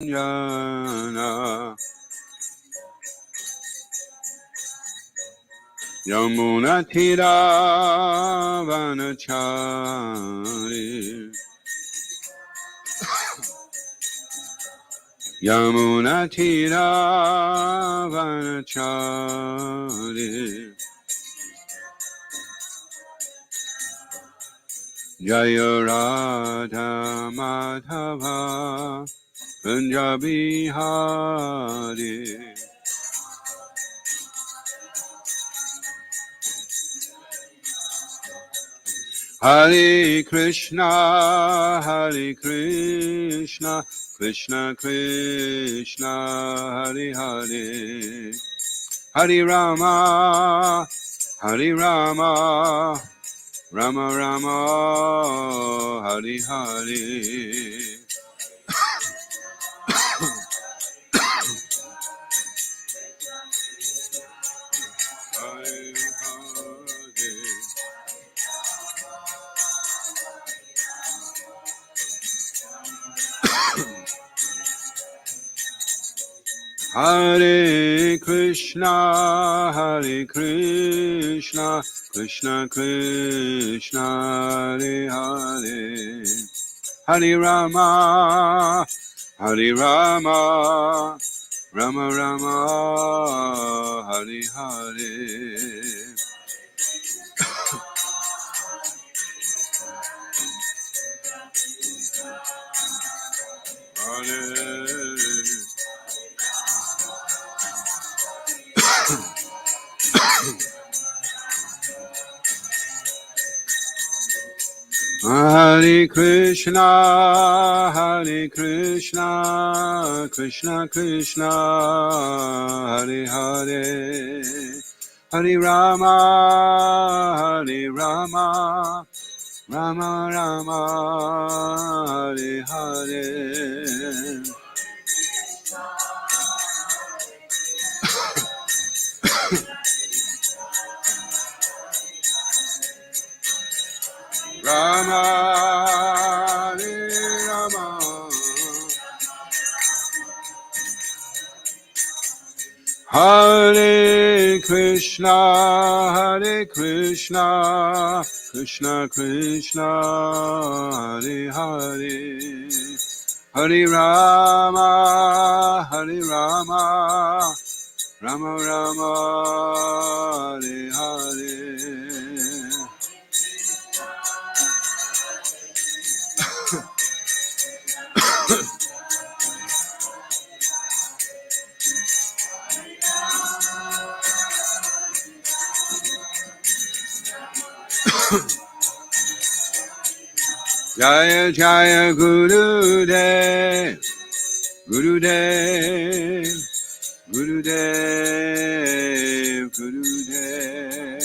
Jana Yamuna Tira Vanachari Yamuna Tira Vanachari Jaya Radha Madhava Punjabi Hari Hare Krishna Krishna Krishna Hare Hare Hare Rama Rama Rama Hare Hare Hare Krishna Krishna Krishna Hare Hare Hare Rama Rama Rama Hare Hare Hare Krishna Krishna Krishna Hare Hare Hare Rama Rama Rama Hare Hare Rama Hare Rama Hare Krishna Krishna Krishna Hare Hare Hare Rama Rama Rama Hare Hare Jaya Jaya Gurudev Gurudev Gurudev Gurudev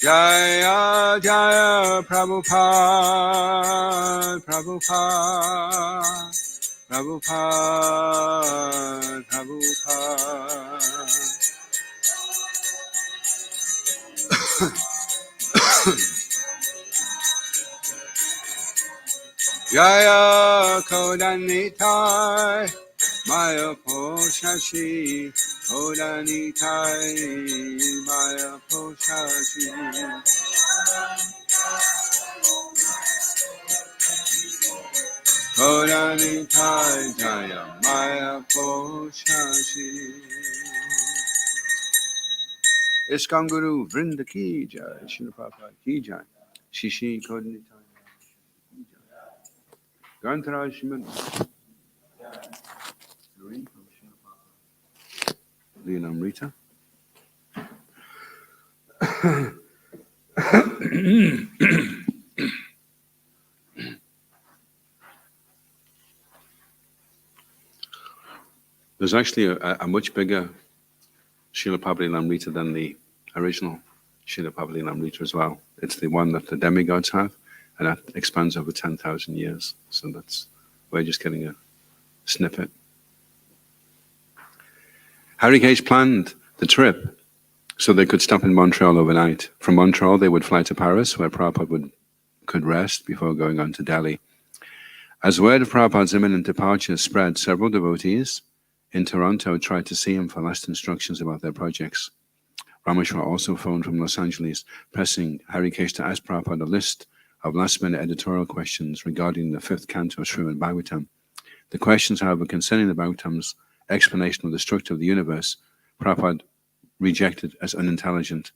Jaya Jaya Prabhupada Prabhupada Prabhupada Prabhupada Jaya Kodanitai Maya Poshashi Kodanitai Maya Poshashi Kodanitai Jaya Maya Poshashi Iskam Guru Vrinda Ki Jai Srila Prabhupada Ki Jai Shishi Kodanitai Grantaraj Srimad Leelamrita. There's actually a much bigger Srila Prabhupada Leelamrita than the original Srila Prabhupada Leelamrita as well. It's the one that the demigods have, and that expands over 10,000 years. So we're just getting a snippet. Harikesh planned the trip So they could stop in Montreal overnight. From Montreal, they would fly to Paris, where Prabhupada could rest before going on to Delhi. As word of Prabhupada's imminent departure spread, several devotees in Toronto tried to see him for last instructions about their projects. Rameshwar also phoned from Los Angeles, pressing Harikesh to ask Prabhupada a list of last-minute editorial questions regarding the 5th canto of Srimad Bhagavatam. The questions, however, concerning the Bhagavatam's explanation of the structure of the universe, Prabhupada rejected as unintelligent.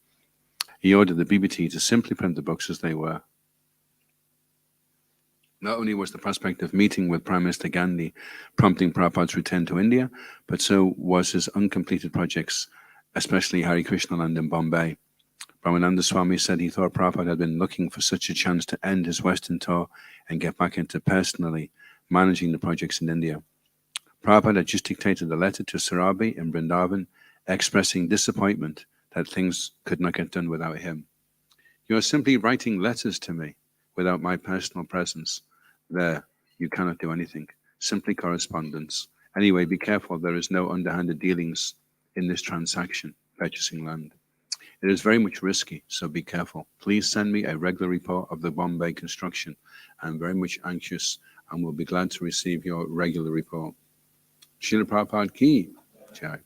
He ordered the BBT to simply print the books as they were. Not only was the prospect of meeting with Prime Minister Gandhi prompting Prabhupada's return to India, but so was his uncompleted projects, especially Hare Krishna Land in Bombay. Brahmananda Swami said he thought Prabhupada had been looking for such a chance to end his Western tour and get back into personally managing the projects in India. Prabhupada had just dictated a letter to Sarabi in Vrindavan expressing disappointment that things could not get done without him. You are simply writing letters to me without my personal presence. There, you cannot do anything. Simply correspondence. Anyway, be careful. There is no underhanded dealings in this transaction, purchasing land. It is very much risky, so be careful. Please send me a regular report of the Bombay construction. I am very much anxious and will be glad to receive your regular report. Srila Prabhupada Ki Jai.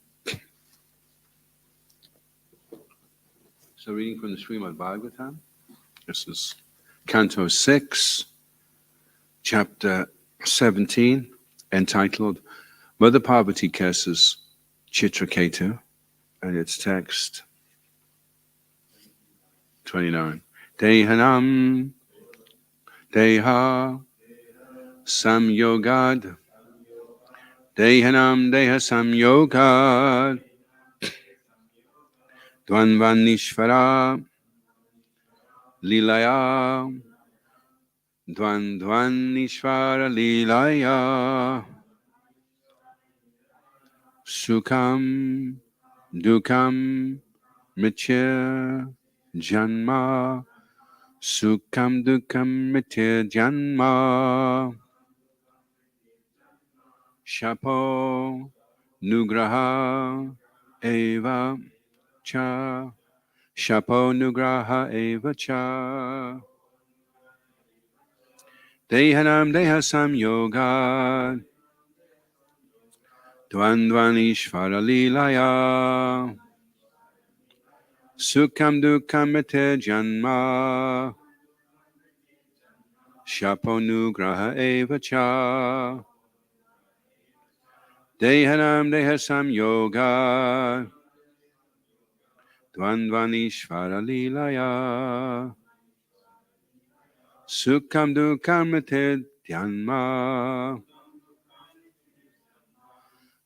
So reading from the Srimad Bhagavatam. This is Canto 6, Chapter 17, entitled Mother Parvati Curses Chitraketu, and its text 29. Dehanam Deha Samyogad Dehanam Deha Samyogad Dvanvanishvara Lilaya Dvanvanishvara Lilaya Sukham Dukham Mritya Janma Sukham Dukham Mritya Janma Shapo Nugraha Eva Cha Shapo Nugraha Eva Cha Dehanam Deha Samyoga Dvandvanishvara Lilaya Sukham Dukham Mritya Janma Shapo Nugraha Eva Cha Dehanam Deha Samyoga Dvandvanishvara Lilaya Sukham Dukham Mritya Janma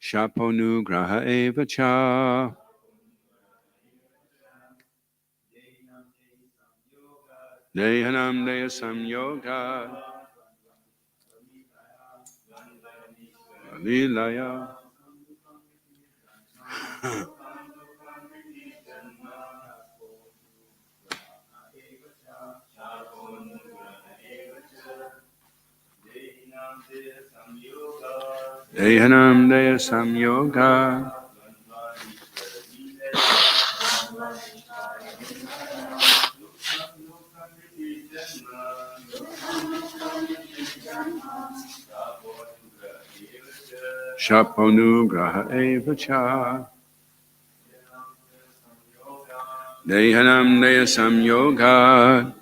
Shapo Nugraha Eva Cha Dehanam Deha Samyoga Lilaya Dehanam Deha Samyoga Shaponugraha Eva Cha Dehanam Deha Samyoga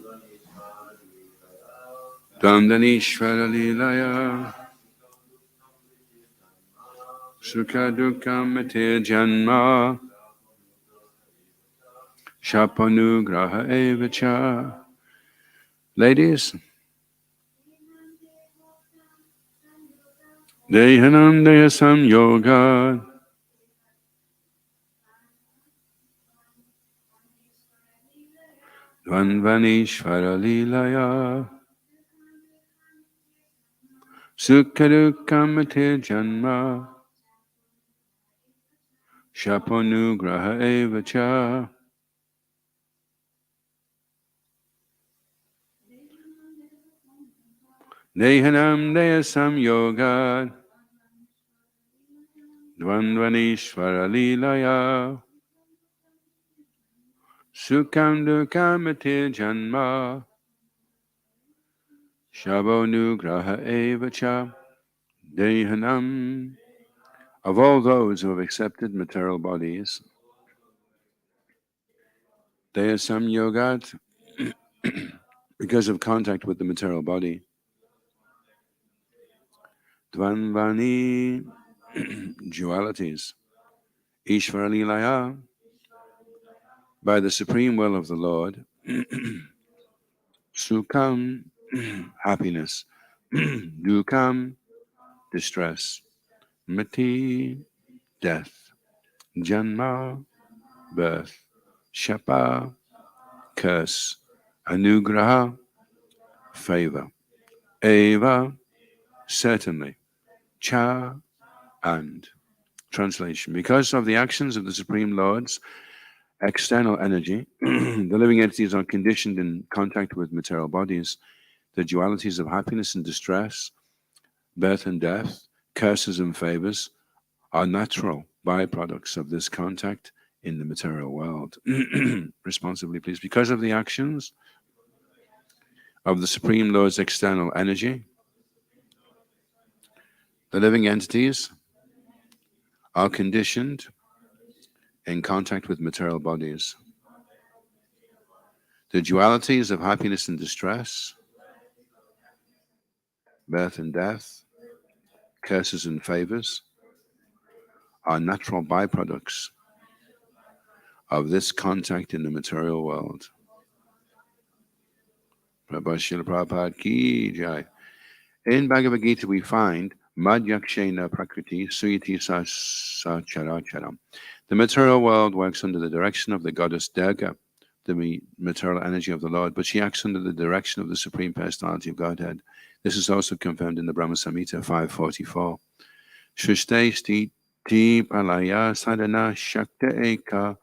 Dvamdanishvara Lilaya Sukha Dukkam Mritya Janma Shaponugraha Eva Cha. Ladies, Dehanam Deha Samyoga Dvanvanishvara Lilaya Sukhadukkam Mritya Janma Shaponugraha Eva Cha. Dehanam Deha Samyoga Dvandvanishvara Lilaya Sukham dukkham ati janma. Shabonugraha evacha. Dehanam. Of all those who have accepted material bodies, Deyasam yogat, because of contact with the material body, Dvanvani, dualities, Ishvara Laya, by the supreme will of the Lord, Sukham, happiness, Dukham, distress, Mati, death, Janma, birth, Shapa, curse, Anugraha, favor, Eva, certainly, Cha, and. Translation. Because of the actions of the Supreme Lord's external energy, the living entities are conditioned in contact with material bodies. The dualities of happiness and distress, birth and death, curses and favors are natural byproducts of this contact in the material world. Responsibly, please. Because of the actions of the Supreme Lord's external energy, the living entities are conditioned in contact with material bodies. The dualities of happiness and distress, birth and death, curses and favors are natural byproducts of this contact in the material world. Prabhupada ki jai. In Bhagavad Gita, we find Madhyakshena Prakriti Suyati Sacharacharam. The material world works under the direction of the goddess Durga, the material energy of the Lord, but she acts under the direction of the Supreme Personality of Godhead. This is also confirmed in the Brahma Samhita 544. Shrishte stiti palaya sadhana shakta eka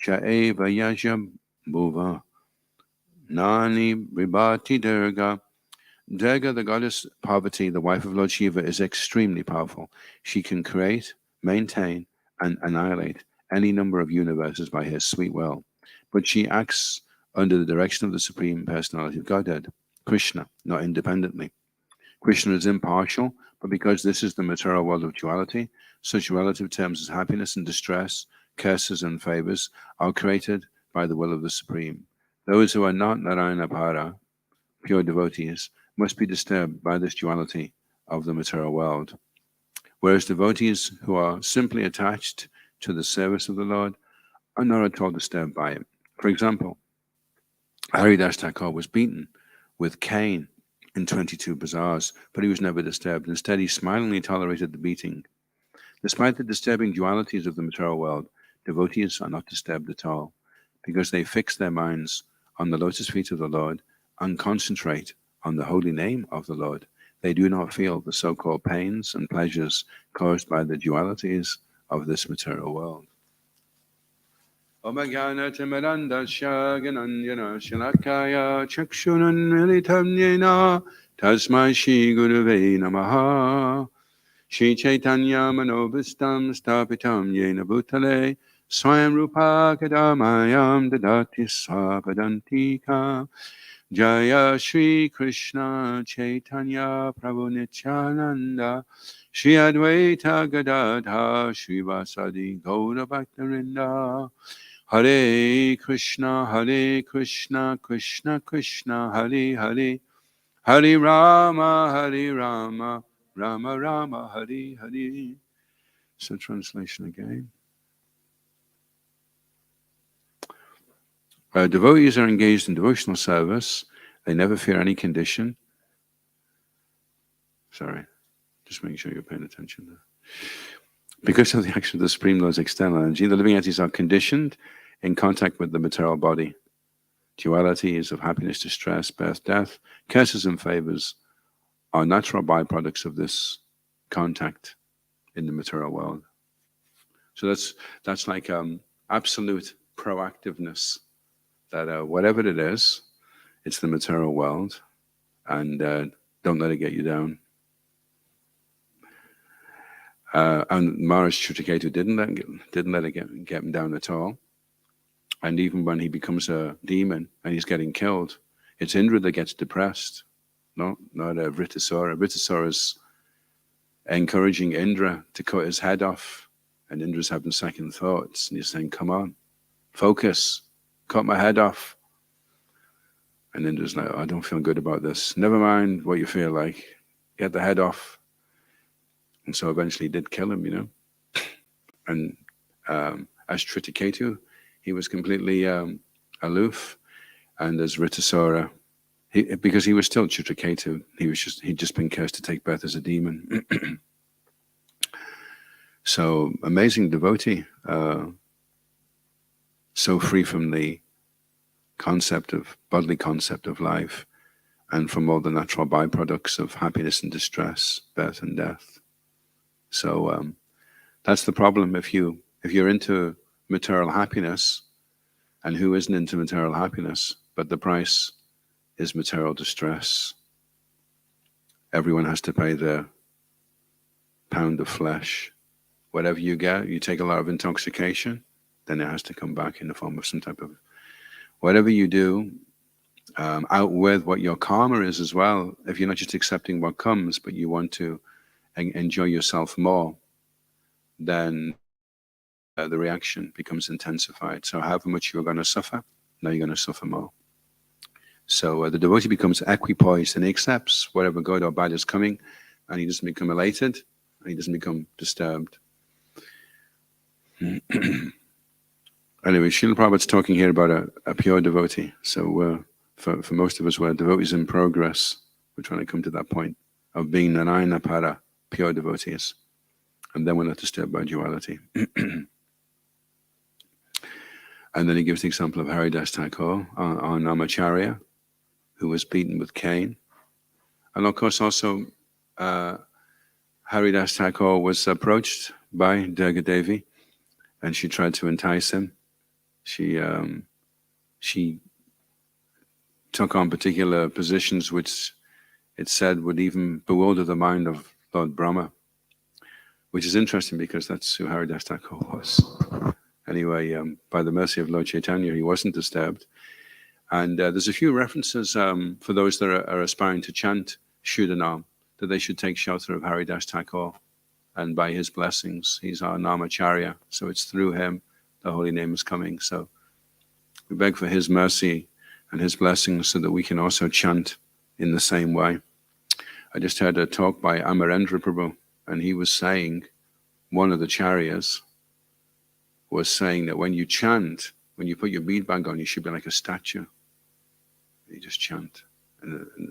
chaeva yaja bhuva nani vibhati Durga. Durga, the goddess Parvati, the wife of Lord Shiva, is extremely powerful. She can create, maintain, and annihilate any number of universes by her sweet will. But she acts under the direction of the Supreme Personality of Godhead, Krishna, not independently. Krishna is impartial, but because this is the material world of duality, such relative terms as happiness and distress, curses and favors are created by the will of the Supreme. Those who are not Narayana Para, pure devotees, must be disturbed by this duality of the material world. Whereas devotees who are simply attached to the service of the Lord are not at all disturbed by it. For example, Haridas Thakur was beaten with cane in 22 bazaars, but he was never disturbed. Instead, he smilingly tolerated the beating. Despite the disturbing dualities of the material world, devotees are not disturbed at all, because they fix their minds on the lotus feet of the Lord and concentrate on the holy name of the Lord. They do not feel the so-called pains and pleasures caused by the dualities of this material world. Tasmai Shri Gurave Namaha. Shri Chaitanya Manobhistam Stapitam Yena Bhutale Swayam Rupa Kadamayam Dadati Swapadantika. Jaya Shri Krishna Chaitanya Prabhu Nityananda Shri Advaita Gadadha Shri Vasadi Gaura Bhaktarinda. Hare Krishna Krishna Krishna Hare Hare, Hare Rama Rama Rama Hare Hare. So translation again. Devotees are engaged in devotional service. They never fear any condition. Sorry, just making sure you're paying attention there. Because of the action of the Supreme Lord's external energy, the living entities are conditioned in contact with the material body. Dualities of happiness, distress, birth, death, curses and favors are natural byproducts of this contact in the material world. So that's like absolute proactiveness, that whatever it is, it's the material world, and don't let it get you down. And Maharaj Chutakettu didn't let it get him down at all. And even when he becomes a demon and he's getting killed, it's Indra that gets depressed, not Vritasura. Vritasura is encouraging Indra to cut his head off, and Indra's having second thoughts, and he's saying, come on, focus, cut my head off. And Indra's like, oh, I don't feel good about this. Never mind what you feel like, get the head off. And so eventually he did kill him, you know. And as Tritaketu, he was completely aloof. And as Vritasura, because he was still Tritaketu, he'd just been cursed to take birth as a demon. So amazing devotee, so free from the bodily concept of life, and from all the natural byproducts of happiness and distress, birth and death. So that's the problem. If you're into material happiness, and who isn't into material happiness? But the price is material distress. Everyone has to pay their pound of flesh. Whatever you get, you take a lot of intoxication, then it has to come back in the form of some type of, whatever you do, out with what your karma is as well. If you're not just accepting what comes, but you want to enjoy yourself more, then the reaction becomes intensified. So however much you're going to suffer, now you're going to suffer more. So the devotee becomes equipoised, and he accepts whatever good or bad is coming, and he doesn't become elated, and he doesn't become disturbed. Anyway, Srila Prabhupada's talking here about a pure devotee. So for most of us, we're devotees in progress. We're trying to come to that point of being Narayana Para, pure devotees. And then we're not disturbed by duality. And then he gives the example of Haridas Thakur, our Namacharya, who was beaten with cane. And of course also Haridas Thakur was approached by Durga Devi, and she tried to entice him. She took on particular positions which it said would even bewilder the mind of Lord Brahma, which is interesting because that's who Haridas Thakur was. Anyway, by the mercy of Lord Chaitanya, he wasn't disturbed. And there's a few references for those that are aspiring to chant Shuddhanam, that they should take shelter of Haridas Thakur, and by his blessings, he's our Namacharya. So it's through him the holy name is coming. So we beg for his mercy and his blessings so that we can also chant in the same way. I just heard a talk by Amarendra Prabhu, and he was saying, one of the charyas was saying that when you chant, when you put your bead bag on, you should be like a statue. You just chant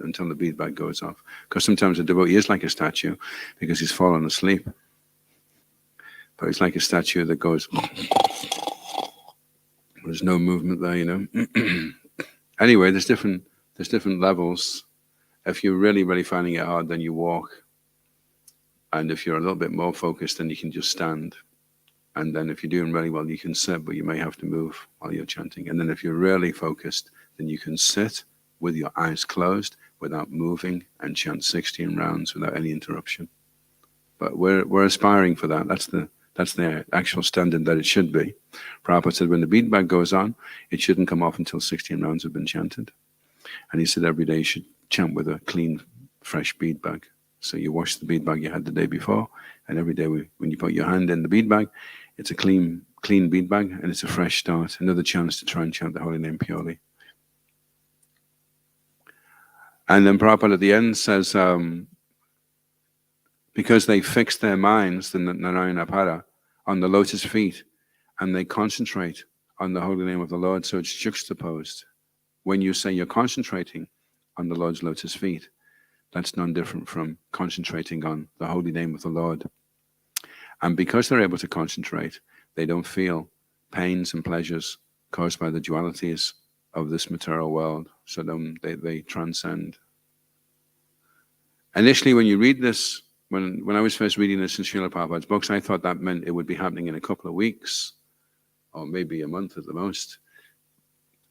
until the bead bag goes off. Because sometimes a devotee is like a statue because he's fallen asleep. But it's like a statue that goes, there's no movement there, you know. Anyway, there's different levels. If you're really, really finding it hard, then you walk. And if you're a little bit more focused, then you can just stand. And then if you're doing really well, you can sit, but you may have to move while you're chanting. And then if you're really focused, then you can sit with your eyes closed without moving and chant 16 rounds without any interruption. But we're aspiring for that. That's the actual standard that it should be. Prabhupada said when the bead bag goes on, it shouldn't come off until 16 rounds have been chanted. And he said every day you should chant with a clean, fresh bead bag. So you wash the bead bag you had the day before, and every day when you put your hand in the bead bag, it's a clean bead bag, and it's a fresh start, another chance to try and chant the holy name purely. And then Prabhupada at the end says, because they fix their minds, the Narayana Para, on the lotus feet, and they concentrate on the holy name of the Lord, so it's juxtaposed. When you say you're concentrating on the Lord's lotus feet, that's none different from concentrating on the holy name of the Lord. And because they're able to concentrate, they don't feel pains and pleasures caused by the dualities of this material world. So then they transcend. Initially, when you read this, when I was first reading this in Srila Prabhupada's books, I thought that meant it would be happening in a couple of weeks, or maybe a month at the most.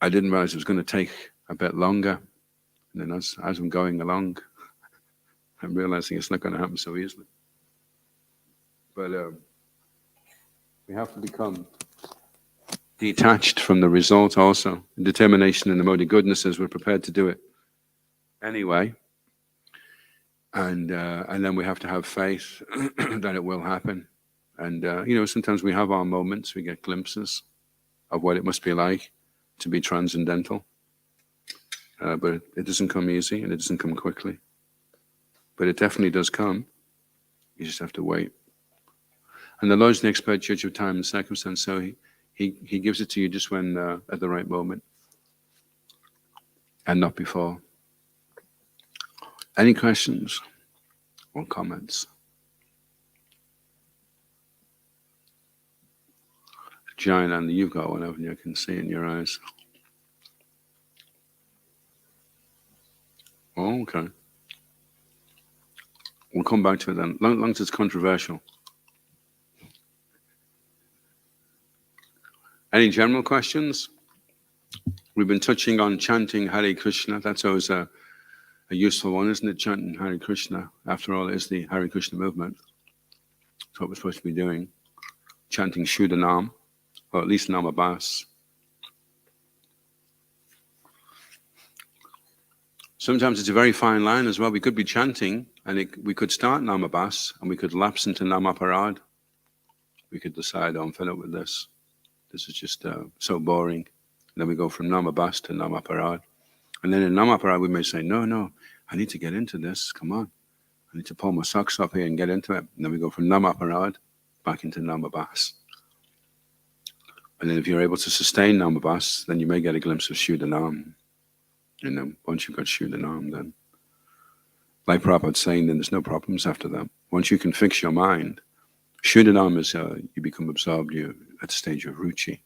I didn't realize it was going to take a bit longer. And then as I'm going along, I'm realizing it's not going to happen so easily. But we have to become detached from the result also. Determination in the mode of goodness is we're prepared to do it anyway. And then we have to have faith that it will happen. And, sometimes we have our moments, we get glimpses of what it must be like to be transcendental. But it doesn't come easy and it doesn't come quickly. But it definitely does come. You just have to wait. And the Lord's the expert judge of time and circumstance, so he gives it to you just when at the right moment and not before. Any questions or comments? Giant, and you've got one, haven't you? I can see it in your eyes. Oh, okay. We'll come back to it then, long as it's controversial. Any general questions? We've been touching on chanting Hare Krishna. That's always a useful one, isn't it? Chanting Hare Krishna. After all, it is the Hare Krishna movement. That's what we're supposed to be doing. Chanting Shuddha Nam, or at least Namabhas. Sometimes it's a very fine line as well. We could be chanting, and we could start Namabhas, and we could lapse into Namaparad. We could decide, I'm fed up with this. This is just so boring. And then we go from Namabhas to Namaparad. And then in Namaparad, we may say, no, I need to get into this. Come on. I need to pull my socks up here and get into it. And then we go from Namaparad back into Namabhas. And then if you're able to sustain Namabhas, then you may get a glimpse of Shuddha Nam. And then once you've got Shuddha Nam, then, like Prabhupada's saying, then there's no problems after that. Once you can fix your mind, Shuddha Nam is you become absorbed, you at the stage of Ruchi.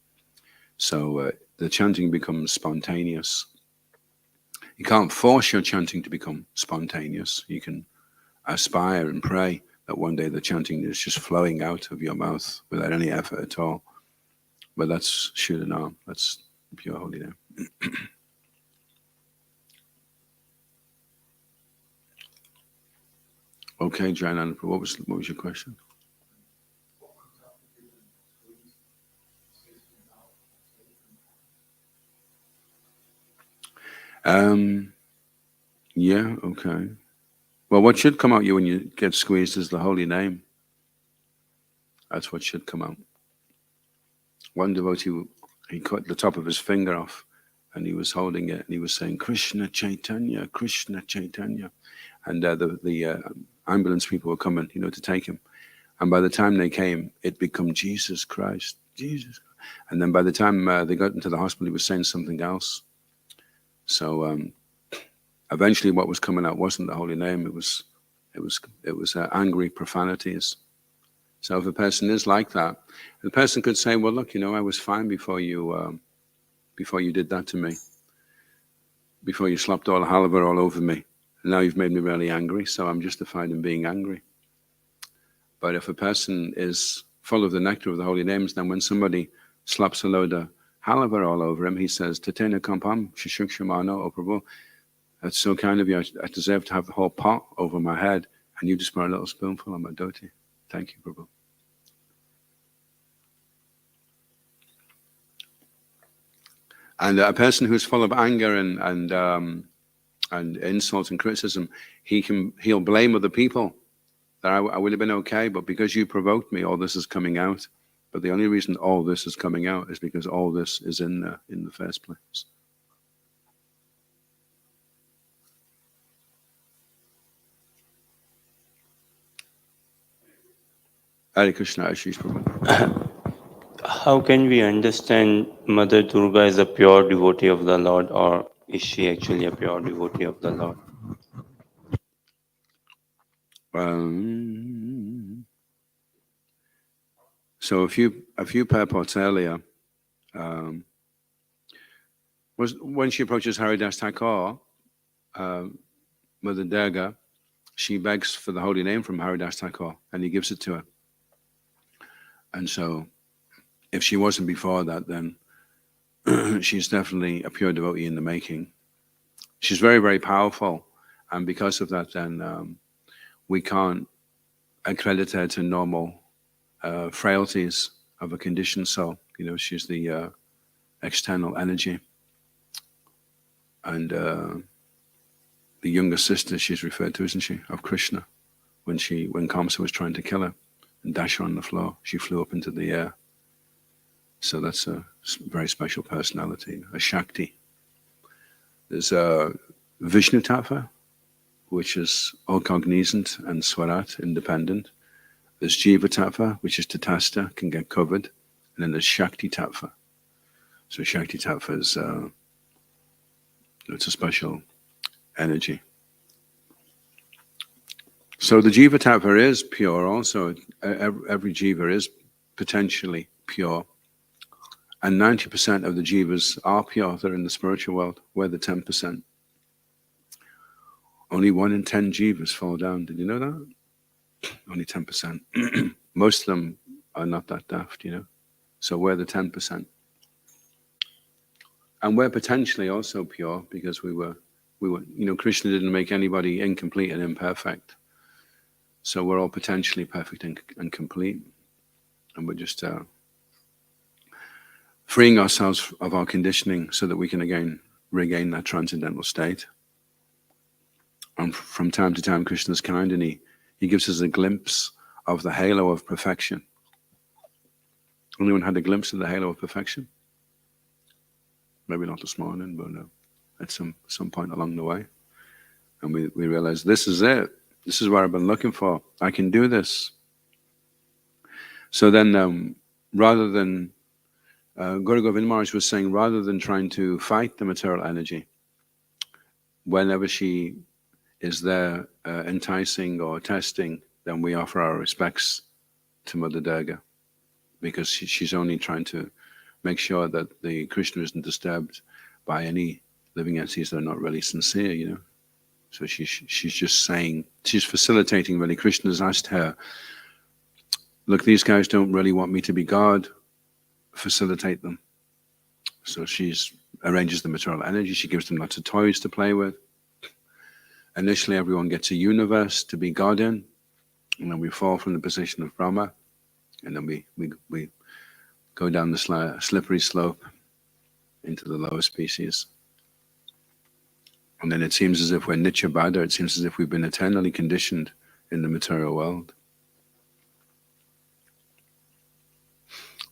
So the chanting becomes spontaneous. You can't force your chanting to become spontaneous. You can aspire and pray that one day the chanting is just flowing out of your mouth without any effort at all. But that's Shuddha Nam. That's pure holy name. Okay, Jayananda, what was your question? Yeah, okay. Well, what should come out you when you get squeezed is the holy name. That's what should come out. One devotee, he cut the top of his finger off, and he was holding it, and he was saying, Krishna Chaitanya, Krishna Chaitanya. And the ambulance people were coming, to take him. And by the time they came, it became Jesus Christ, Jesus. And then by the time they got into the hospital, he was saying something else. So eventually what was coming out wasn't the holy name, it was angry profanities. So if a person is like that, the person could say, well, look, I was fine before you did that to me, before you slapped all the halava all over me. And now you've made me really angry, so I'm justified in being angry. But if a person is full of the nectar of the holy names, then when somebody slaps a load of halava all over him, he says, Tatena kampam shishukshmano, O Prabhu, that's so kind of you. I deserve to have the whole pot over my head, and you just put a little spoonful on my dhoti. Thank you, Prabhu. And a person who's full of anger and insult and criticism, he'll blame other people. That I would have been okay, but because you provoked me, all this is coming out. But the only reason all this is coming out is because all this is in the first place. Hare Krishna, Ashish Prabhu. How can we understand Mother Durga is a pure devotee of the Lord, or is she actually a pure devotee of the Lord? So a few purports earlier, was when she approaches Haridas Thakur, Mother Durga, she begs for the holy name from Haridas Thakur, and he gives it to her. And so, if she wasn't before that, then she's definitely a pure devotee in the making. She's very, very powerful, and because of that, then we can't accredit her to normal frailties of a conditioned soul. She's the external energy. And the younger sister, she's referred to, isn't she, of Krishna, when Kamsa was trying to kill her and dash her on the floor, she flew up into the air. So that's a very special personality, a Shakti. There's a Vishnu Tattva, which is all cognizant and Swarat, independent. There's Jiva Tattva, which is Tatastha, can get covered. And then there's Shakti Tattva. So Shakti Tattva is it's a special energy. So the Jiva Tattva is pure also. Every Jiva is potentially pure. And 90% of the Jivas are pure. They're in the spiritual world. We're the 10%. Only 1 in 10 Jivas fall down. Did you know that? Only 10%. Most of them are not that daft, you know. So we're the 10%. And we're potentially also pure because we were, you know, Krishna didn't make anybody incomplete and imperfect. So we're all potentially perfect and complete. And we're just freeing ourselves of our conditioning so that we can again regain that transcendental state. And from time to time, Krishna's kind, and he gives us a glimpse of the halo of perfection. Anyone had a glimpse of the halo of perfection? Maybe not this morning, but at some point along the way. And we realize this is it. This is what I've been looking for. I can do this. So then rather than, Guru Govind Maharaj was saying, rather than trying to fight the material energy, whenever she is there enticing or testing, then we offer our respects to Mother Durga, because she's only trying to make sure that the Krishna isn't disturbed by any living entities that are not really sincere, you know. So she's just saying, she's facilitating really. Krishna's asked her, look, these guys don't really want me to be God, facilitate them. So she's arranges the material energy, she gives them lots of toys to play with. Initially everyone gets a universe to be God in, and then we fall from the position of Brahma, and then we go down the slippery slope into the lower species. And then it seems as if we're Nitya Bada, it seems as if we've been eternally conditioned in the material world.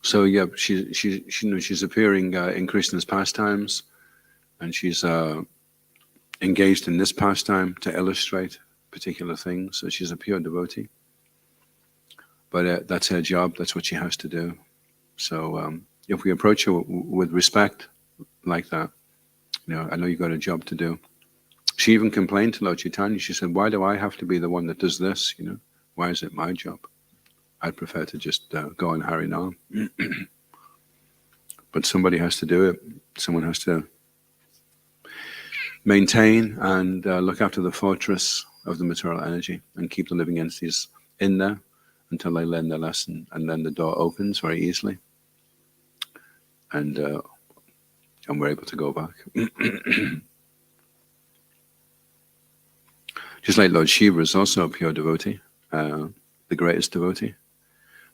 So yeah, she's appearing in Krishna's pastimes, and she's engaged in this pastime to illustrate particular things. So she's a pure devotee. But that's her job, that's what she has to do. So if we approach her with respect like that, you know, I know you've got a job to do. She even complained to Lord Chaitanya. She said, why do I have to be the one that does this? You know, why is it my job? I'd prefer to just go on Harinam. But somebody has to do it. Someone has to maintain and look after the fortress of the material energy and keep the living entities in there until they learn their lesson, and then the door opens very easily, and we're able to go back. Just like Lord Shiva is also a pure devotee, the greatest devotee,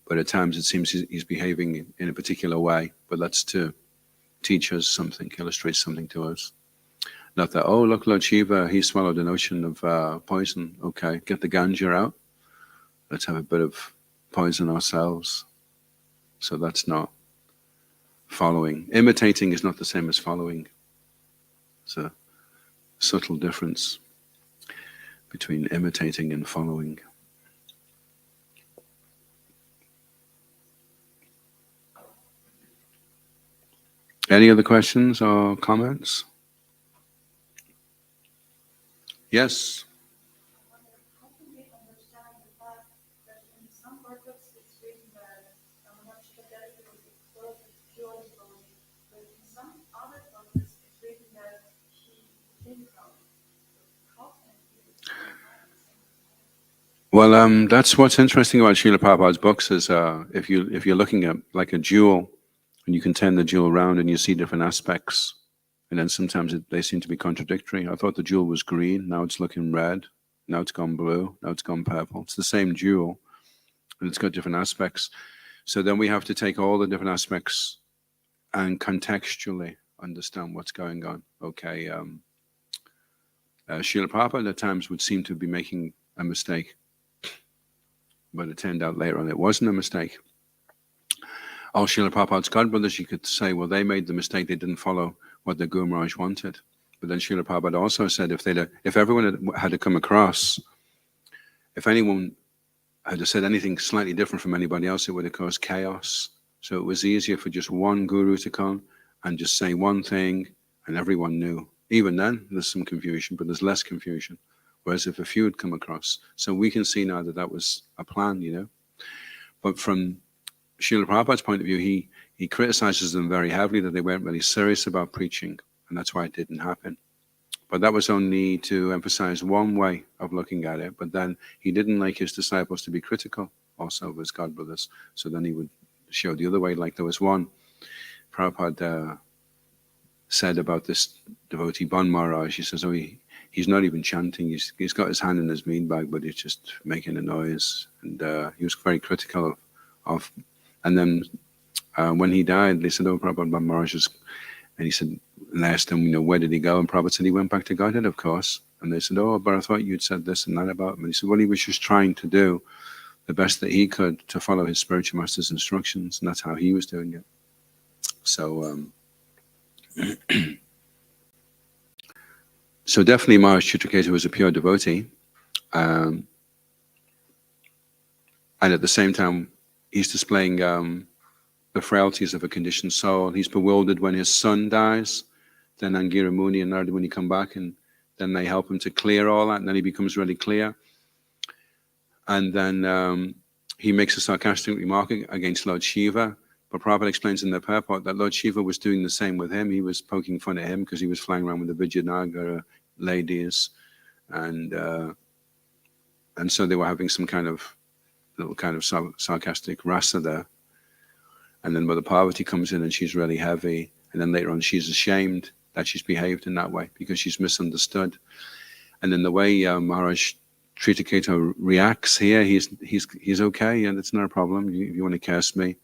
but at times it seems he's behaving in a particular way, but that's to teach us something, illustrate something to us. Not that, oh, look, Lord Shiva, he swallowed an ocean of poison. Okay, get the ganja out. Let's have a bit of poison ourselves. So that's not following. Imitating is not the same as following. It's a subtle difference between imitating and following. Any other questions or comments? Yes. How can we understand the fact that in some purpose it's written that Ramanakshata was exposed as pure devotee, but in some other purpose it's written that he didn't come. How can it be the same time? Well, that's what's interesting about Srila Prabhupada's books is if you're looking at like a jewel, and you can turn the jewel around and you see different aspects, and then sometimes they seem to be contradictory. I thought the jewel was green, now it's looking red, now it's gone blue, now it's gone purple. It's the same jewel, and it's got different aspects. So then we have to take all the different aspects and contextually understand what's going on. Okay, Srila Prabhupada at times would seem to be making a mistake, but it turned out later on it wasn't a mistake. All Srila Prabhupada's godbrothers, you could say, well, they made the mistake, they didn't follow what the Guru Maharaj wanted. But then Srila Prabhupada also said if everyone had come across, if anyone had said anything slightly different from anybody else, it would have caused chaos. So it was easier for just one guru to come and just say one thing, and everyone knew. Even then, there's some confusion, but there's less confusion. Whereas if a few had come across, so we can see now that that was a plan, you know. But from Srila Prabhupada's point of view, he criticizes them very heavily that they weren't really serious about preaching, and that's why it didn't happen. But that was only to emphasize one way of looking at it. But then he didn't like his disciples to be critical also of his godbrothers. So then he would show the other way. Like there was one Prabhupada said about this devotee Bon Maharaj. He says, oh, he's not even chanting. He's got his hand in his mead bag, but he's just making a noise. And he was very critical of. And then when he died, they said, oh, Prabhupada Bon Maharaj is. And he said, and they asked him, you know, where did he go? And Prabhupada said he went back to Godhead, of course. And they said, oh, but I thought you'd said this and that about him. And he said, well, he was just trying to do the best that he could to follow his spiritual master's instructions. And that's how he was doing it. So, so definitely Maharaj Chitraketu was a pure devotee. And at the same time, he's displaying the frailties of a conditioned soul. He's bewildered when his son dies. Then Angira Muni and Narada Muni come back, and then they help him to clear all that, and then he becomes really clear. And then he makes a sarcastic remark against Lord Shiva. But Prabhupada explains in the purport that Lord Shiva was doing the same with him. He was poking fun at him because he was flying around with the Vijayanagar ladies, and so they were having some kind of little kind of sarcastic rasa there. And then Mother Parvati comes in and she's really heavy. And then later on she's ashamed that she's behaved in that way because she's misunderstood. And then the way Maharaj Chitraketu reacts here, he's okay, and it's not a problem. If you want to curse me,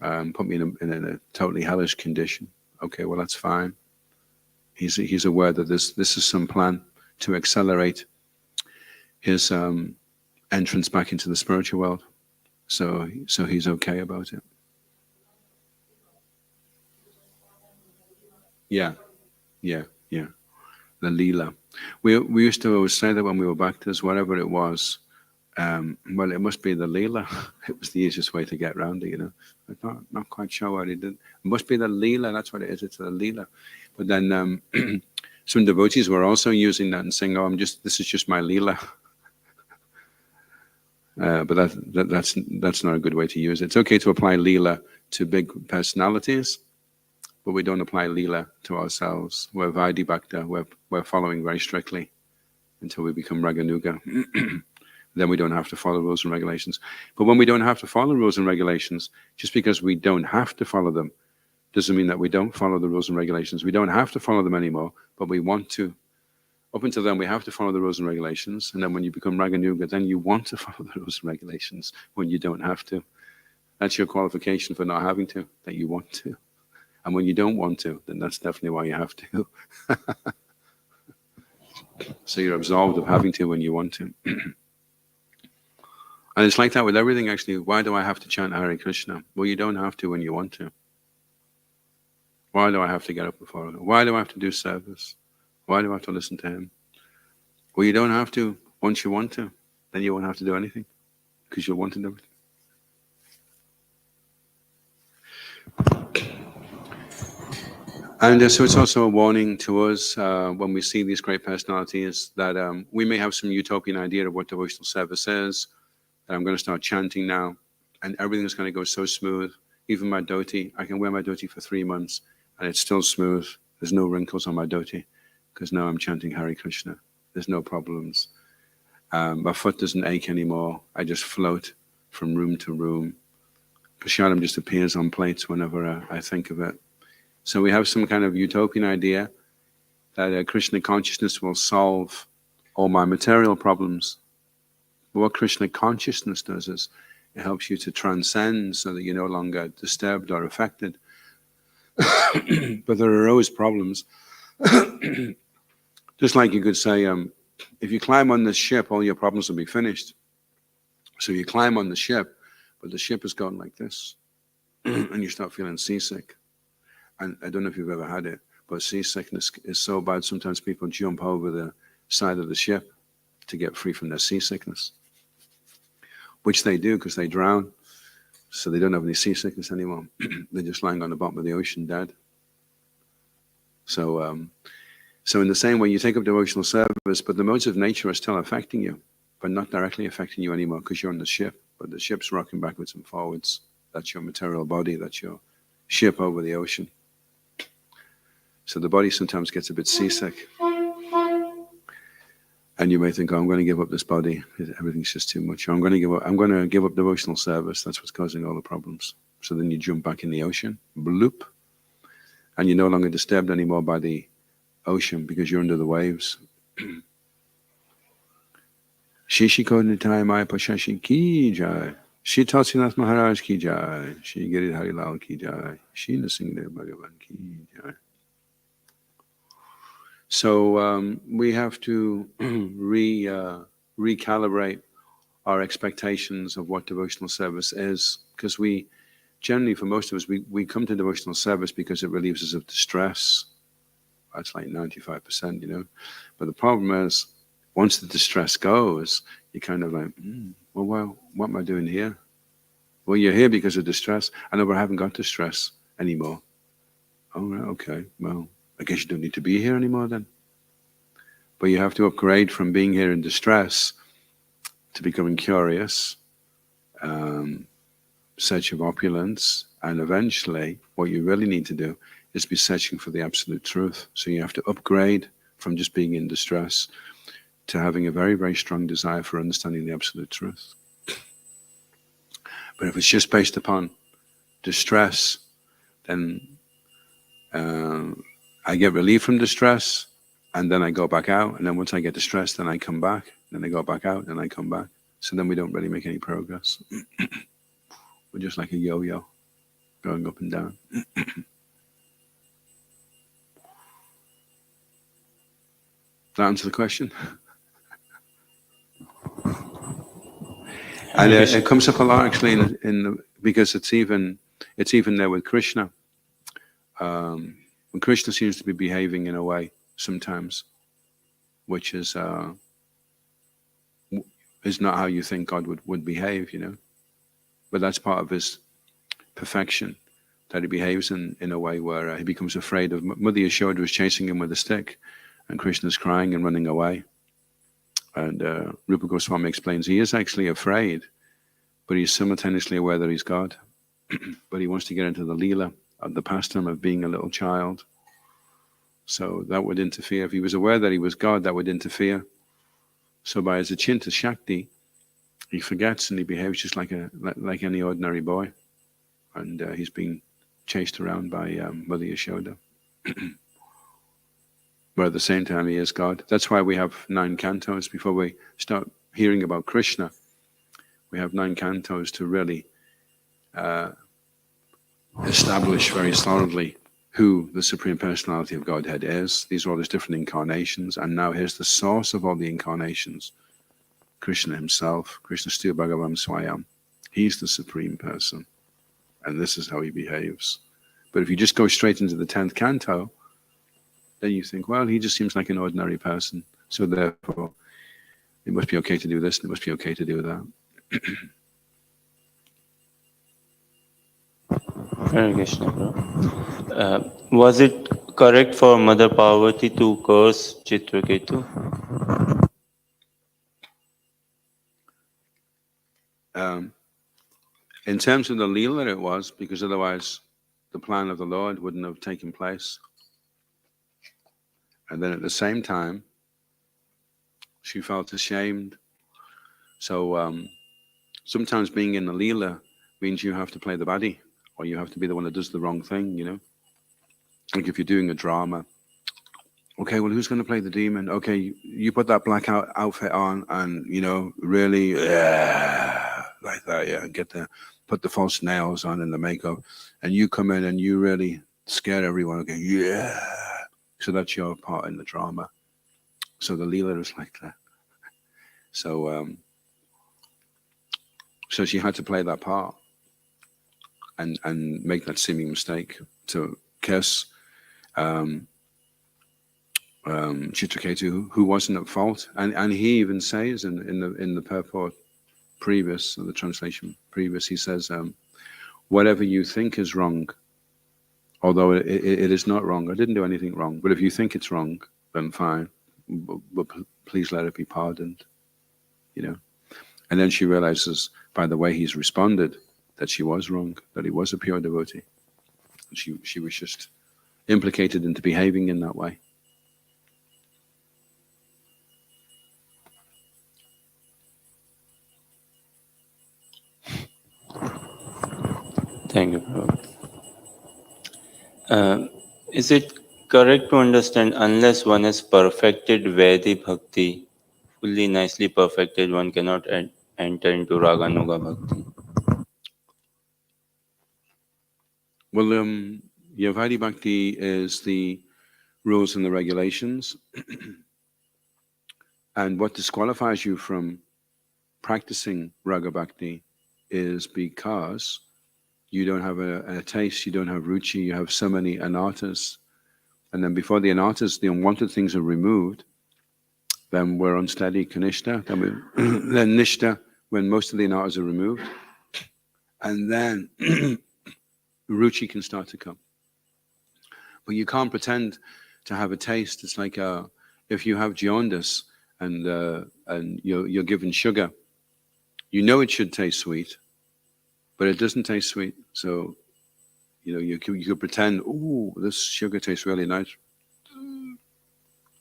put me in a totally hellish condition. Okay, well that's fine. He's aware that this is some plan to accelerate his entrance back into the spiritual world. So he's okay about it. Yeah. The Leela. We used to always say that when we were Bhaktas, whatever it was, well, it must be the Leela. It was the easiest way to get around it, you know. I'm not quite sure what he did. It must be the Leela, that's what it is, it's the Leela. But then some devotees were also using that and saying, oh, this is just my Leela. But that's not a good way to use it. It's okay to apply Leela to big personalities, but we don't apply Leela to ourselves. We're Vaidhi Bhakta, we're following very strictly until we become Raganuga. Then we don't have to follow rules and regulations. But when we don't have to follow rules and regulations, just because we don't have to follow them, doesn't mean that we don't follow the rules and regulations. We don't have to follow them anymore, but we want to. Up until then, we have to follow the rules and regulations. And then when you become Raganuga, then you want to follow the rules and regulations when you don't have to. That's your qualification for not having to, that you want to. And when you don't want to, then that's definitely why you have to. So you're absolved of having to when you want to. And it's like that with everything, actually. Why do I have to chant Hare Krishna? Well, you don't have to when you want to. Why do I have to get up before? Why do I have to do service? Why do I have to listen to him? Well, you don't have to once you want to. Then you won't have to do anything because you'll want to do it. And so it's also a warning to us when we see these great personalities that we may have some utopian idea of what devotional service is, that I'm going to start chanting now, and everything's going to go so smooth. Even my dhoti, I can wear my dhoti for 3 months, and it's still smooth. There's no wrinkles on my dhoti, because now I'm chanting Hare Krishna. There's no problems. My foot doesn't ache anymore. I just float from room to room. Prasadam just appears on plates whenever I think of it. So we have some kind of utopian idea that Krishna consciousness will solve all my material problems. But what Krishna consciousness does is it helps you to transcend so that you're no longer disturbed or affected But there arose problems. Just like you could say, if you climb on this ship, all your problems will be finished. So you climb on the ship, but the ship is going like this, and you start feeling seasick. And I don't know if you've ever had it, but seasickness is so bad, sometimes people jump over the side of the ship to get free from their seasickness, which they do because they drown. So they don't have any seasickness anymore. They're just lying on the bottom of the ocean dead. So in the same way, you take up devotional service, but the modes of nature are still affecting you, but not directly affecting you anymore because you're on the ship. But the ship's rocking backwards and forwards. That's your material body. That's your ship over the ocean. So the body sometimes gets a bit seasick. And you may think, oh, I'm going to give up this body. Everything's just too much. Or I'm going to give up devotional service. That's what's causing all the problems. So then you jump back in the ocean, bloop, and you're no longer disturbed anymore by the ocean because you're under the waves. Shishiko Nitai Maya Pashashi Ki Jai. Shi Tatsinath Maharaj Ki Jai. Shi Girid Harilal Ki Jai. Shi Nasingdev Bhagavan Ki Jai. So we have to recalibrate our expectations of what devotional service is, because we generally, for most of us, we come to devotional service because it relieves us of distress. That's like 95%, you know. But the problem is, once the distress goes, you're kind of like, well, what am I doing here? Well, you're here because of distress. I know, but I haven't got distress anymore. Oh, right, okay, well, I guess you don't need to be here anymore then. But you have to upgrade from being here in distress to becoming curious, search of opulence, and eventually what you really need to do is be searching for the absolute truth. So you have to upgrade from just being in distress to having a very, very strong desire for understanding the absolute truth. But if it's just based upon distress, then I get relief from distress, and then I go back out, and then once I get distressed, then I come back, then I go back out, and I come back. So then we don't really make any progress. We're just like a yo-yo, going up and down. That answer the question? And it comes up a lot actually because it's even there with Krishna. When Krishna seems to be behaving in a way sometimes, which is not how you think God would behave, you know. But that's part of his perfection, that he behaves in a way where he becomes afraid of. Mother Yashoda was chasing him with a stick, and Krishna's crying and running away. And Rupa Goswami explains he is actually afraid, but he's simultaneously aware that he's God. But he wants to get into the Leela, of the pastime of being a little child. So that would interfere. If he was aware that he was God, that would interfere. So by his Achinta Shakti, he forgets and he behaves just like any ordinary boy. And he's being chased around by Mother Yashoda. But at the same time, he is God. That's why we have 9 cantos. Before we start hearing about Krishna, we have 9 cantos to really establish very solidly who the Supreme Personality of Godhead is. These are all his different incarnations. And now here's the source of all the incarnations. Krishna himself, Krishna Stu Bhagavam Swayam. He's the Supreme Person. And this is how he behaves. But if you just go straight into the 10th canto, then you think, well, he just seems like an ordinary person. So therefore, it must be okay to do this, and it must be okay to do that. Hare Krishna, bro. Was it correct for Mother Parvati to curse Chitraketu? In terms of the Leela, it was, because otherwise the plan of the Lord wouldn't have taken place. And then at the same time, she felt ashamed. So sometimes being in the Leela means you have to play the baddie, or you have to be the one that does the wrong thing, you know? Like if you're doing a drama, okay, well, who's going to play the demon? Okay, you put that black outfit on and, you know, really, like that, yeah, put the false nails on and the makeup, and you come in and you really scare everyone, okay, yeah. So that's your part in the drama. So the Leela is like that. So so she had to play that part and make that seeming mistake to kiss Chitraketu, who wasn't at fault, and he even says in the purport previous, the translation previous, he says, whatever you think is wrong, although it is not wrong. I didn't do anything wrong, but if you think it's wrong, then fine, but please let it be pardoned, you know. And then she realizes by the way he's responded that she was wrong, that he was a pure devotee. She was just implicated into behaving in that way. Thank you, Prabhupada. Is it correct to understand unless one has perfected Vaidhi Bhakti, fully nicely perfected, one cannot enter into Raganuga Bhakti? Well, Vaidhi Bhakti is the rules and the regulations, and what disqualifies you from practicing Raga Bhakti is because you don't have a taste, you don't have ruchi, you have so many anarthas. And then before the anarthas, the unwanted things are removed, then we're unsteady, kanishta, then nishta, when most of the anarthas are removed. And then ruchi can start to come. But you can't pretend to have a taste. It's like if you have jaundice and you're given sugar, you know it should taste sweet, but it doesn't taste sweet. So, you could pretend, oh, this sugar tastes really nice.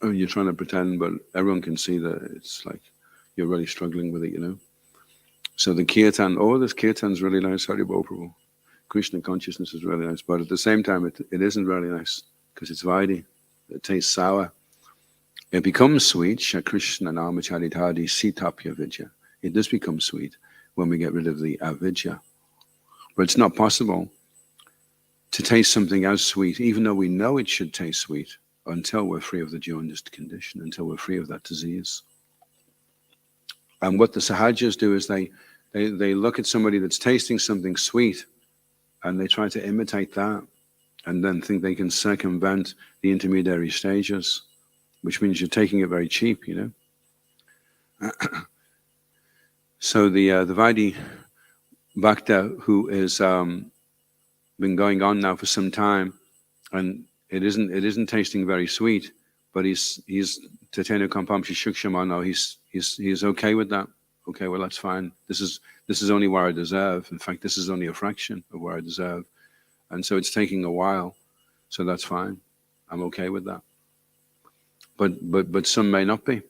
Oh, you're trying to pretend, but everyone can see that it's like you're really struggling with it, So the kirtan, oh, this kirtan's really nice, Haribol Prabhu. Krishna consciousness is really nice, but at the same time, it isn't really nice because it's Vaidhi. It tastes sour. It becomes sweet, Shakrishna Namacharitadi Sitapya Vidya. It does become sweet when we get rid of the avidya. But it's not possible to taste something as sweet, even though we know it should taste sweet, until we're free of the jaundiced condition, until we're free of that disease. And what the sahajas do is they look at somebody that's tasting something sweet, and they try to imitate that, and then think they can circumvent the intermediary stages, which means you're taking it very cheap, So the Vaidhi Bhakta, who is been going on now for some time, and it isn't tasting very sweet, but he's Tatena Kampamshi Shukshamano, he's okay with that. Okay, well that's fine. This is only where I deserve. In fact, this is only a fraction of where I deserve. And so it's taking a while. So that's fine. I'm okay with that. But some may not be.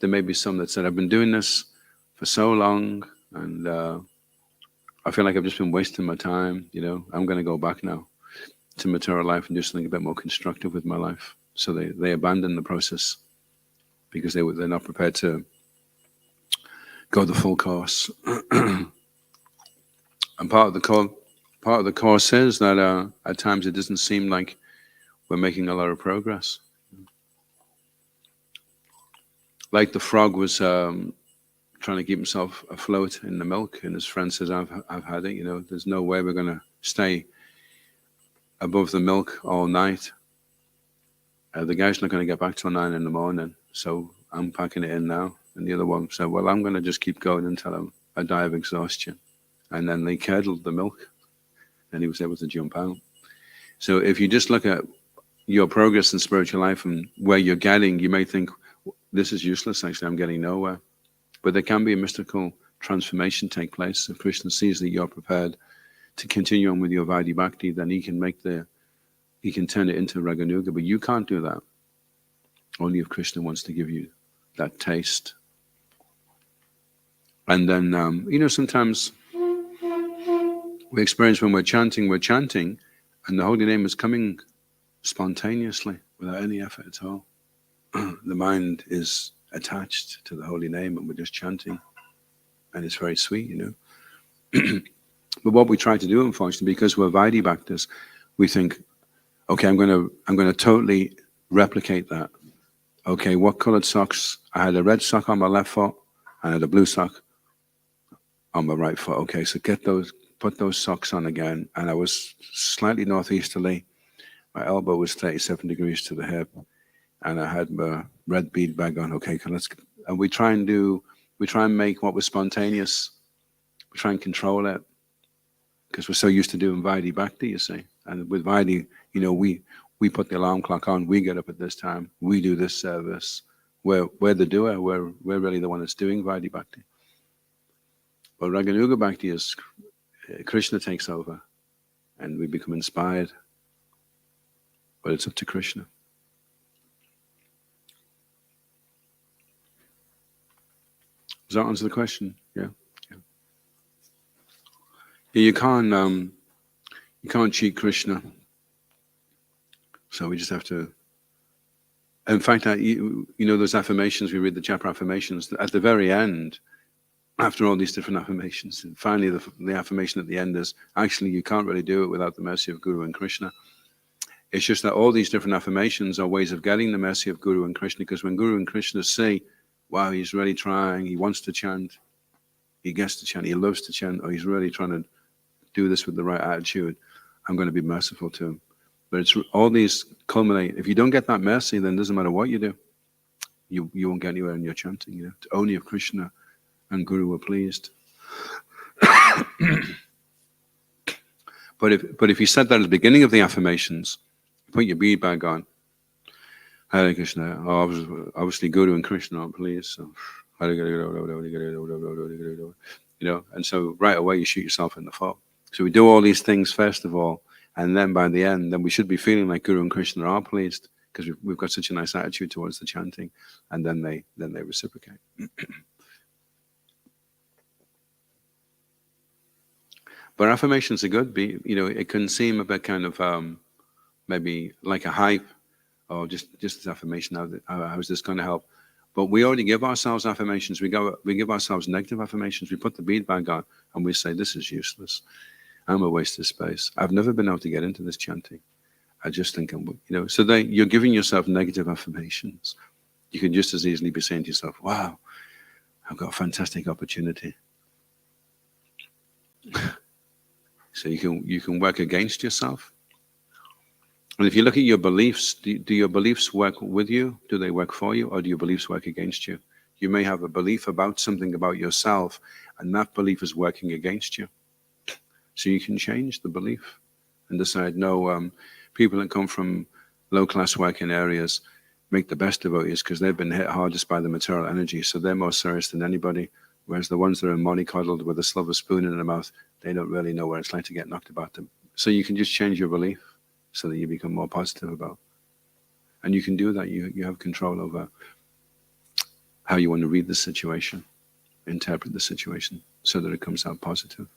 There may be some that said, I've been doing this for so long, and I feel like I've just been wasting my time, I'm going to go back now to material life and do something a bit more constructive with my life. So they abandon the process because they're not prepared to go the full course. And part of the course is that at times it doesn't seem like we're making a lot of progress. Like the frog was trying to keep himself afloat in the milk, and his friend says, I've had it, there's no way we're going to stay above the milk all night. The guy's not going to get back till 9 a.m, so I'm packing it in now. And the other one said, well, I'm going to just keep going until I die of exhaustion. And then they curdled the milk, and he was able to jump out. So if you just look at your progress in spiritual life and where you're getting, you may think, this is useless, actually, I'm getting nowhere. But there can be a mystical transformation take place. If Krishna sees that you're prepared to continue on with your Vaidhi Bhakti, then he can turn it into Raganuga. But you can't do that. Only if Krishna wants to give you that taste. And then, sometimes we experience when we're chanting, and the holy name is coming spontaneously without any effort at all. The mind is attached to the holy name, and we're just chanting, and it's very sweet, But what we try to do, unfortunately, because we're Vaidhi Bhaktas, we think, Okay, I'm gonna totally replicate that. Okay, what colored socks? I had a red sock on my left foot and I had a blue sock on my right foot. Okay, so put those socks on again. And I was slightly northeasterly. My elbow was 37 degrees to the hip, and I had my red bead bag on. Okay, and we try and make what was spontaneous. We try and control it because we're so used to doing Vaidhi Bhakti, you see. And with Vaidhi, we put the alarm clock on. We get up at this time. We do this service. We're the doer. We're really the one that's doing Vaidhi Bhakti. But Raganuga Bhakti is Krishna takes over, and we become inspired. But it's up to Krishna. Does that answer the question? Yeah. You can't cheat Krishna. So we just have to. In fact, those affirmations, we read the chapter affirmations, at the very end, after all these different affirmations, and finally the affirmation at the end is, actually, you can't really do it without the mercy of Guru and Krishna. It's just that all these different affirmations are ways of getting the mercy of Guru and Krishna, because when Guru and Krishna say, wow, he's really trying, he wants to chant, he gets to chant, he loves to chant, or he's really trying to do this with the right attitude, I'm going to be merciful to him. But it's all these culminate. If you don't get that mercy, then it doesn't matter what you do. You won't get anywhere in your chanting. Only if Krishna and Guru were pleased. But if you said that at the beginning of the affirmations, put your bead bag on, Hare Krishna, obviously Guru and Krishna aren't pleased, so and so right away you shoot yourself in the foot. So we do all these things first of all, and then by the end, then we should be feeling like Guru and Krishna are pleased because we've got such a nice attitude towards the chanting, and then they reciprocate. But affirmations are good. It can seem a bit kind of maybe like a hype, or just this affirmation. How is this going to help? But we already give ourselves affirmations. We give ourselves negative affirmations. We put the bead bag on and we say, this is useless. I'm a waste of space. I've never been able to get into this chanting. I just think so then you're giving yourself negative affirmations. You can just as easily be saying to yourself, wow, I've got a fantastic opportunity. So you can work against yourself. And if you look at your beliefs, do your beliefs work with you? Do they work for you? Or do your beliefs work against you? You may have a belief about something about yourself, and that belief is working against you. So you can change the belief and decide, no, people that come from low-class working areas make the best devotees because they've been hit hardest by the material energy, so they're more serious than anybody. Whereas the ones that are mollycoddled with a silver spoon in their mouth, they don't really know what it's like to get knocked about them. So you can just change your belief so that you become more positive about. And you can do that. You have control over how you want to read the situation, interpret the situation, so that it comes out positive.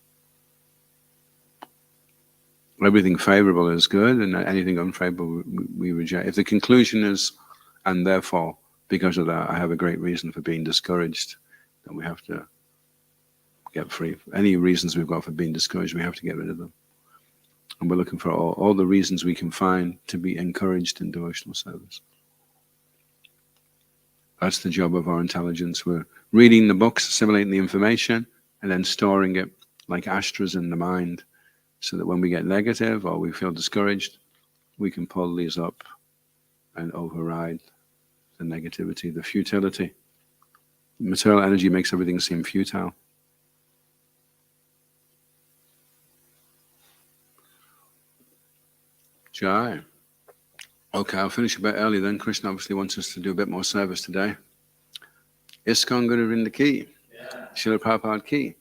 Everything favorable is good, and anything unfavorable we reject. If the conclusion is, and therefore, because of that, I have a great reason for being discouraged, then we have to get free. Any reasons we've got for being discouraged, we have to get rid of them. And we're looking for all the reasons we can find to be encouraged in devotional service. That's the job of our intelligence. We're reading the books, assimilating the information, and then storing it like astras in the mind, so that when we get negative or we feel discouraged, we can pull these up and override the negativity, the futility. Material energy makes everything seem futile. Jai. Okay, I'll finish a bit early then. Krishna obviously wants us to do a bit more service today. Iskon Guru Vrinda ki. Srila Prabhupada ki.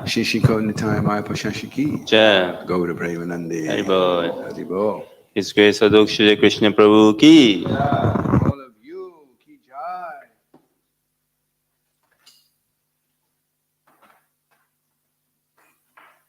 Shishiko Nitai Maya Pashashi ki. Jai. Gaura Premanandi. Haribol. Haribol. His Grace Adhoksaja Krishna Prabhu ki.